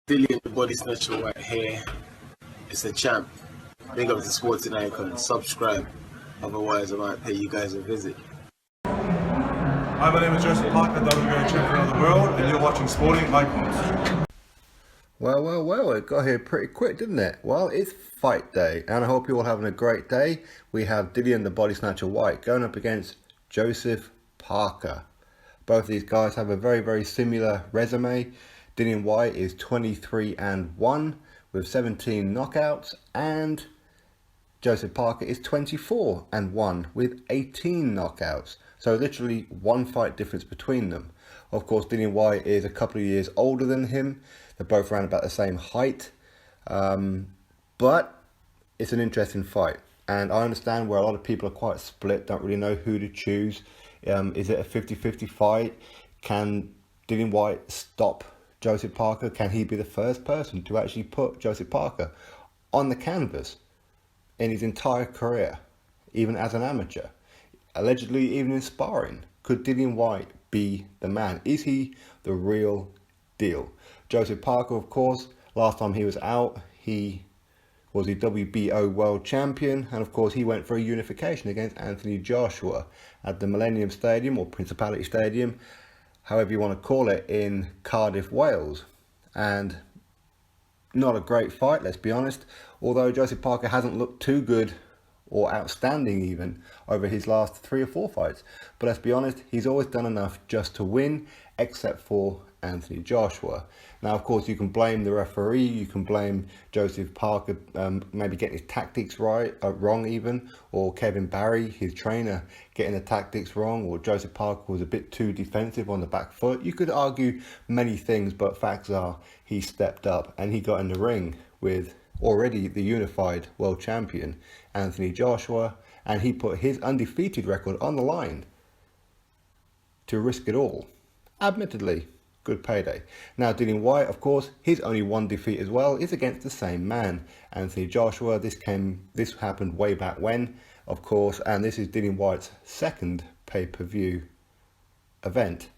Dillian the Body Snatcher White here. It's a champ. Big up to Sporting Icon. Subscribe. Otherwise, I might pay you guys a visit. Hi, my name is Joseph Parker, WBO champion of the world, and you're watching Sporting Icons. Well, it got here pretty quick, didn't it? Well, it's fight day, and I hope you're all having a great day. We have Dillian the Body Snatcher White going up against Joseph Parker. Both of these guys have a very, very similar resume. Dillian Whyte is 23-1 with 17 knockouts, and Joseph Parker is 24-1 with 18 knockouts. So literally one fight difference between them. Of course, Dillian Whyte is a couple of years older than him. They're both around about the same height. But it's an interesting fight. And I understand where a lot of people are quite split, don't really know who to choose. Is it a 50-50 fight? Can Dillian Whyte stop Joseph Parker? Can he be the first person to actually put Joseph Parker on the canvas in his entire career, even as an amateur? Allegedly, even in sparring. Could Dillian Whyte be the man? Is he the real deal? Joseph Parker, of course, last time he was out, he was the WBO world champion, and of course he went for a unification against Anthony Joshua at the Millennium Stadium, or Principality Stadium, however you want to call it, in Cardiff, Wales. And not a great fight, let's be honest, although Joseph Parker hasn't looked too good or outstanding even over his last 3 or 4 fights. But let's be honest, he's always done enough just to win, except for Anthony Joshua. Now, of course, you can blame the referee, you can blame Joseph Parker maybe getting his tactics wrong even, or Kevin Barry, his trainer, getting the tactics wrong, or Joseph Parker was a bit too defensive on the back foot. You could argue many things, but facts are he stepped up and he got in the ring with already the unified world champion Anthony Joshua, and he put his undefeated record on the line to risk it all. Admittedly, good payday. Now, Dillian Whyte, of course, his only one defeat as well is against the same man, Anthony Joshua. This happened way back when, of course, and this is Dillian Whyte's second pay-per-view event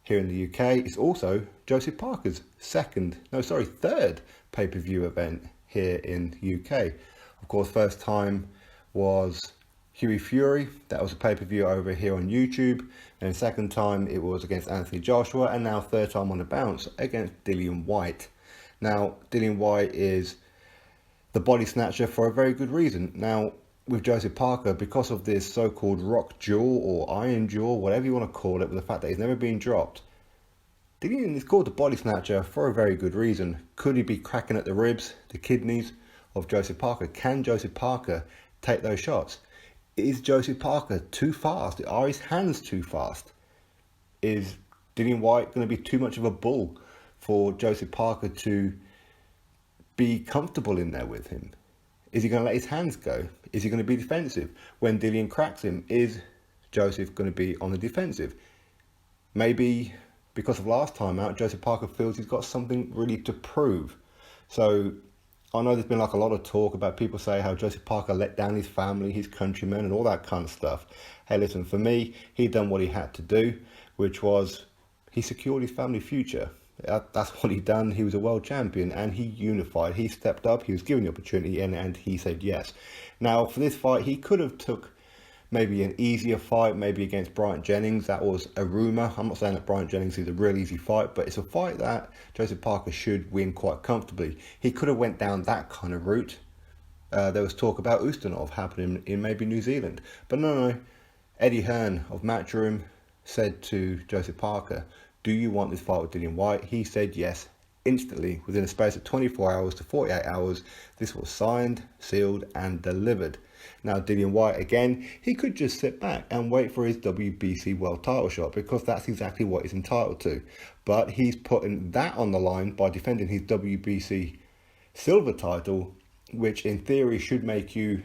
here in the UK. It's also Joseph Parker's third pay-per-view event here in the UK. Of course, first time was Hughie Fury. That was a pay-per-view over here on YouTube. And second time it was against Anthony Joshua. And now third time on the bounce against Dillian Whyte. Now, Dillian Whyte is the body snatcher for a very good reason. Now, with Joseph Parker, because of this so-called rock jaw or iron jaw, whatever you want to call it, with the fact that he's never been dropped, Dillian is called the body snatcher for a very good reason. Could he be cracking at the ribs, the kidneys of Joseph Parker? Can Joseph Parker take those shots? Is Joseph Parker too fast? Are his hands too fast? Is Dillian Whyte going to be too much of a bull for Joseph Parker to be comfortable in there with him? Is he going to let his hands go? Is he going to be defensive? When Dillian cracks him, is Joseph going to be on the defensive? Maybe because of last time out, Joseph Parker feels he's got something really to prove. So I know there's been like a lot of talk about people say how Joseph Parker let down his family, his countrymen, and all that kind of stuff. Hey, listen, for me, he done what he had to do, which was he secured his family future. That's what he done. He was a world champion and he unified. He stepped up, he was given the opportunity, and he said yes. Now, for this fight, he could have took maybe an easier fight, maybe against Bryant Jennings. That was a rumour. I'm not saying that Bryant Jennings is a real easy fight, but it's a fight that Joseph Parker should win quite comfortably. He could have went down that kind of route. There was talk about Ustinov happening in maybe New Zealand. But no. Eddie Hearn of Matchroom said to Joseph Parker, do you want this fight with Dillian Whyte? He said yes. Instantly, within a space of 24 hours to 48 hours, this was signed, sealed and delivered. Now, Dillian Whyte, again, he could just sit back and wait for his WBC world title shot, because that's exactly what he's entitled to. But he's putting that on the line by defending his WBC silver title, which in theory should make you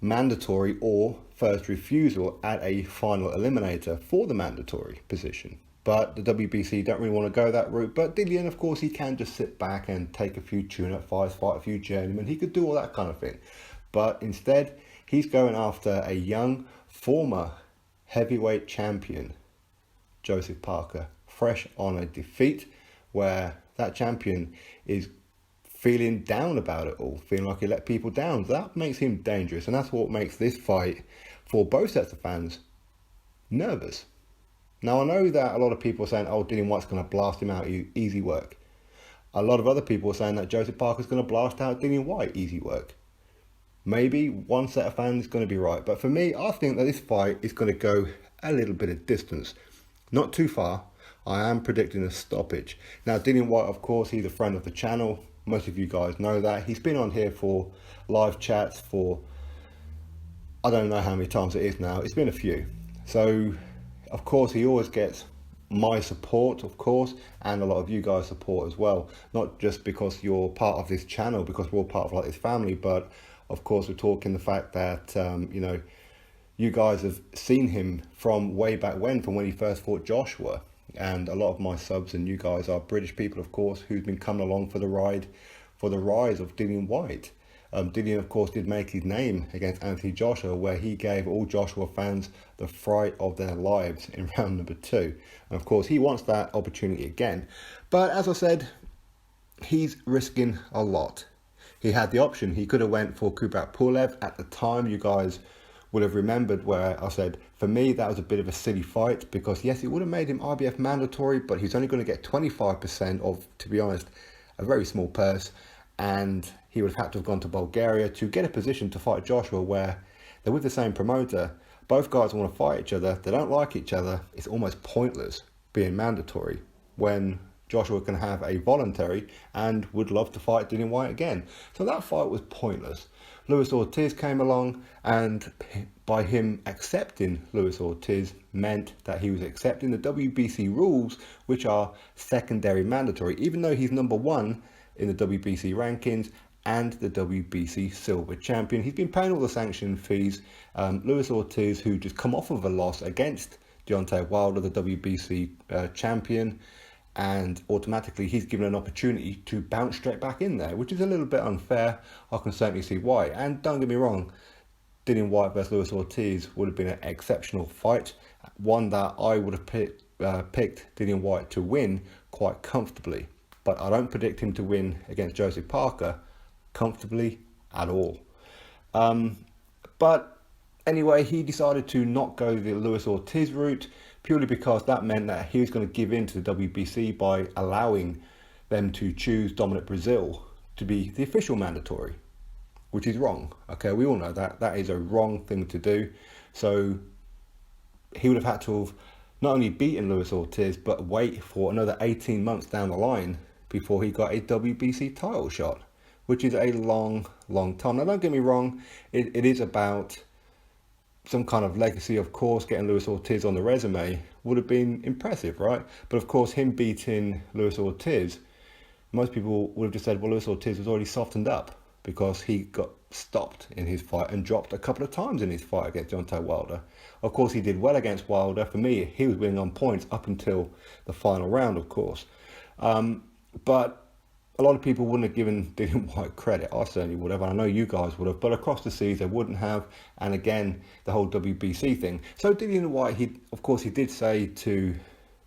mandatory or first refusal at a final eliminator for the mandatory position. But the WBC don't really want to go that route. But Dillian, of course, he can just sit back and take a few tune-up fights, fight a few journeymen. He could do all that kind of thing. But instead, he's going after a young, former heavyweight champion, Joseph Parker, fresh on a defeat where that champion is feeling down about it all, feeling like he let people down. That makes him dangerous, and that's what makes this fight for both sets of fans nervous. Now, I know that a lot of people are saying, oh, Dillian Whyte's going to blast him out, easy work. A lot of other people are saying that Joseph Parker's going to blast out Dillian Whyte, easy work. Maybe one set of fans is going to be right, but for me, I think that this fight is going to go a little bit of distance. Not too far. I am predicting a stoppage. Now, Dillian Whyte, of course, he's a friend of the channel. Most of you guys know that. He's been on here for live chats for, I don't know how many times it is now. It's been a few. So, of course, he always gets my support, of course, and a lot of you guys' support as well. Not just because you're part of this channel, because we're all part of like this family, but of course, we're talking the fact that, you know, you guys have seen him from way back when, from when he first fought Joshua. And a lot of my subs and you guys are British people, of course, who've been coming along for the ride, for the rise of Dillian Whyte. Dillian, of course, did make his name against Anthony Joshua, where he gave all Joshua fans the fright of their lives in round number 2. And of course, he wants that opportunity again. But as I said, he's risking a lot. He had the option. He could have went for Kubrat Pulev. At the time, you guys would have remembered where I said, for me, that was a bit of a silly fight, because yes, it would have made him IBF mandatory, but he's only going to get 25% of, to be honest, a very small purse. And he would have had to have gone to Bulgaria to get a position to fight Joshua, where they're with the same promoter. Both guys want to fight each other. They don't like each other. It's almost pointless being mandatory when Joshua can have a voluntary and would love to fight Dillian Whyte again. So that fight was pointless. Luis Ortiz came along, and by him accepting Luis Ortiz meant that he was accepting the WBC rules, which are secondary mandatory, even though he's number 1 in the WBC rankings and the WBC silver champion. He's been paying all the sanction fees. Luis Ortiz, who just come off of a loss against Deontay Wilder, the WBC champion, and automatically he's given an opportunity to bounce straight back in there, which is a little bit unfair. I can certainly see why. And don't get me wrong, Dillian Whyte versus Luis Ortiz would have been an exceptional fight, one that I would have picked Dillian Whyte to win quite comfortably. But I don't predict him to win against Joseph Parker comfortably at all. But anyway, he decided to not go the Luis Ortiz route, purely because that meant that he was going to give in to the WBC by allowing them to choose Dominic Brazil to be the official mandatory, which is wrong. Okay, we all know that. That is a wrong thing to do. So he would have had to have not only beaten Luis Ortiz, but wait for another 18 months down the line before he got a WBC title shot, which is a long, long time. Now, don't get me wrong, it is about some kind of legacy. Of course, getting Luis Ortiz on the resume would have been impressive, right? But of course, him beating Luis Ortiz, most people would have just said, well, Luis Ortiz was already softened up because he got stopped in his fight and dropped a couple of times in his fight against Deontay Wilder. Of course, he did well against Wilder. For me, he was winning on points up until the final round, of course. But a lot of people wouldn't have given Dillian Whyte credit. I certainly would have. I know you guys would have. But across the seas, they wouldn't have. And again, the whole WBC thing. So Dillian Whyte, he did say to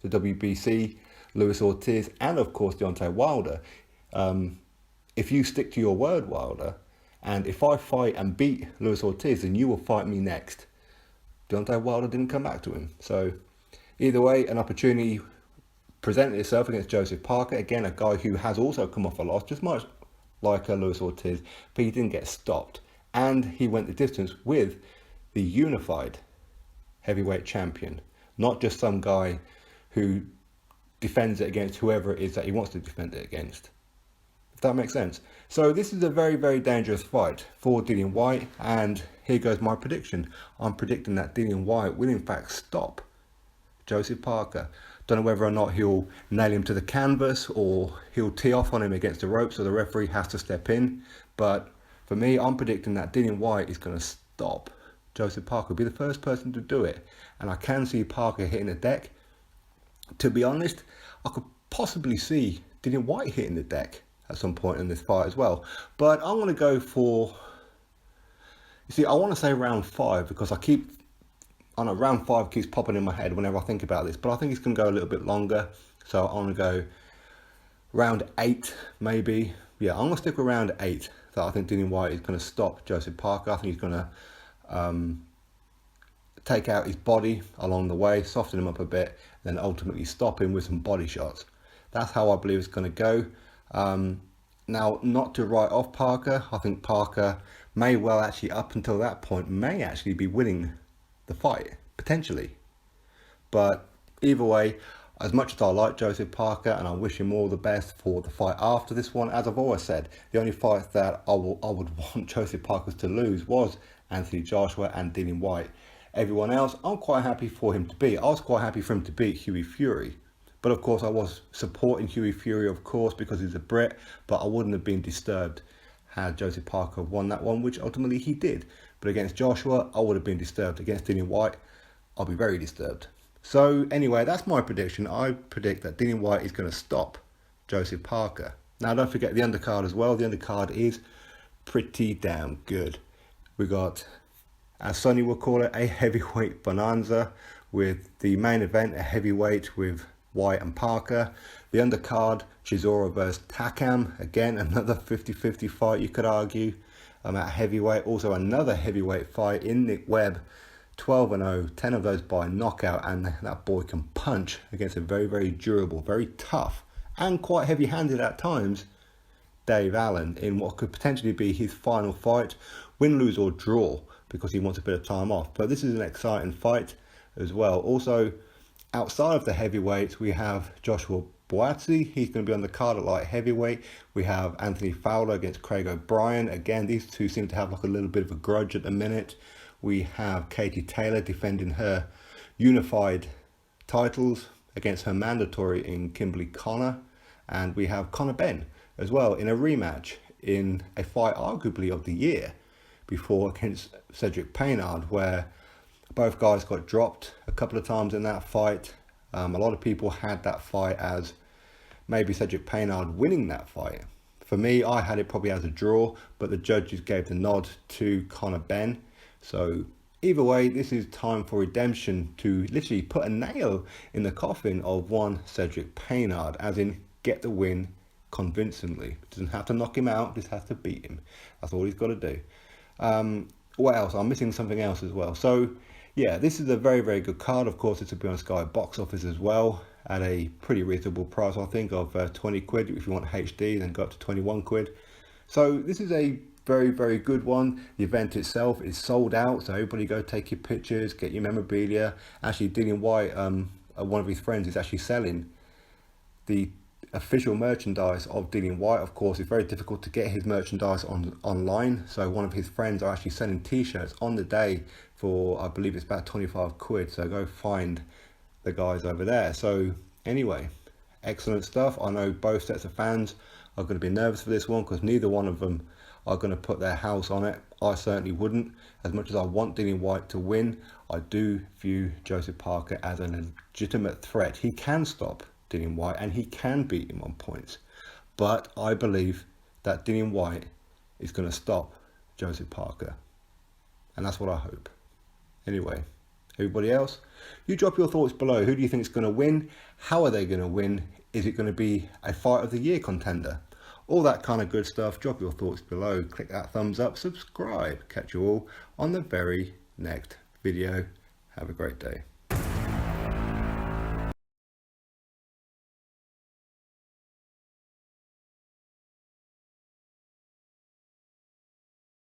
the WBC, Luis Ortiz, and of course Deontay Wilder, if you stick to your word, Wilder, and if I fight and beat Luis Ortiz, then you will fight me next. Deontay Wilder didn't come back to him. So either way, an opportunity presented itself against Joseph Parker, again a guy who has also come off a loss, just much like Luis Ortiz, but he didn't get stopped, and he went the distance with the unified heavyweight champion, not just some guy who defends it against whoever it is that he wants to defend it against, if that makes sense. So this is a very, very dangerous fight for Dillian Whyte, and here goes my prediction. I'm predicting that Dillian Whyte will in fact stop Joseph Parker. Don't know whether or not he'll nail him to the canvas or he'll tee off on him against the rope so the referee has to step in. But for me, I'm predicting that Dillian Whyte is going to stop Joseph Parker. He'll be the first person to do it. And I can see Parker hitting the deck. To be honest, I could possibly see Dillian Whyte hitting the deck at some point in this fight as well. But I want to go for, you see, I want to say round 5 because I know round 5 keeps popping in my head whenever I think about this, but I think it's going to go a little bit longer. So I want to go round 8 maybe. Yeah, I'm going to stick with round 8. So I think Dillian Whyte is going to stop Joseph Parker. I think he's going to take out his body along the way, soften him up a bit, then ultimately stop him with some body shots. That's how I believe it's going to go. Now, not to write off Parker, I think Parker may well actually, up until that point, may actually be winning the fight, potentially. But either way, as much as I like Joseph Parker and I wish him all the best for the fight after this one, as I've always said, the only fight that I would want Joseph Parker to lose was Anthony Joshua and Dillian Whyte. Everyone else, I'm quite happy for him to beat. I was quite happy for him to beat Hughie Fury. But of course, I was supporting Hughie Fury, of course, because he's a Brit. But I wouldn't have been disturbed had Joseph Parker won that one, which ultimately he did. But against Joshua, I would have been disturbed. Against Dillian Whyte, I'll be very disturbed. So anyway, that's my prediction. I predict that Dillian Whyte is going to stop Joseph Parker. Now, don't forget the undercard as well. The undercard is pretty damn good. We got, as Sonny would call it, a heavyweight bonanza, with the main event, a heavyweight with Whyte and Parker. The undercard, Chisora versus Takam. Again, another 50-50 fight, you could argue. At heavyweight, also another heavyweight fight in Nick Webb. 12-0, 10 of those by knockout, and that boy can punch against a very, very durable, very tough, and quite heavy-handed at times, Dave Allen, in what could potentially be his final fight, win, lose or draw, because he wants a bit of time off. But this is an exciting fight as well. Also, outside of the heavyweights, we have Joshua Buatsi. He's going to be on the card at light heavyweight. We have Anthony Fowler against Craig O'Brien. Again, these two seem to have like a little bit of a grudge at the minute. We have Katie Taylor defending her unified titles against her mandatory in Kimberly Connor. And we have Conor Benn as well in a rematch in a fight arguably of the year before against Cedric Paynard, where both guys got dropped a couple of times in that fight. A lot of people had that fight as maybe Cedric Paynard winning that fight. For me, I had it probably as a draw, but the judges gave the nod to Conor Benn. So either way, this is time for redemption, to literally put a nail in the coffin of one Cedric Paynard, as in get the win convincingly. Doesn't have to knock him out, just has to beat him. That's all he's got to do. What else? I'm missing something else as well. So yeah, this is a very, very good card. Of course, it's to be on Sky Box Office as well, at a pretty reasonable price, I think, of 20 quid. If you want HD, then go up to 21 quid. So this is a very, very good one. The event itself is sold out, so everybody go take your pictures, get your memorabilia. Actually, Dillian Whyte, one of his friends, is actually selling the official merchandise of Dillian Whyte. Of course, it's very difficult to get his merchandise online, so one of his friends are actually selling t-shirts on the day for, I believe it's about 25 quid, so go find the guys over there. So anyway, excellent stuff. I know both sets of fans are going to be nervous for this one, because neither one of them are going to put their house on it. I certainly wouldn't. As much as I want Dillian Whyte to win, I do view Joseph Parker as a legitimate threat. He can stop Dillian Whyte and he can beat him on points, but I believe that Dillian Whyte is going to stop Joseph Parker, and that's what I hope. Anyway, everybody else, you drop your thoughts below. Who do you think is going to win? How are they going to win? Is it going to be a fight of the year contender? All that kind of good stuff. Drop your thoughts below. Click that thumbs up, subscribe. Catch you all on the very next video. Have a great day.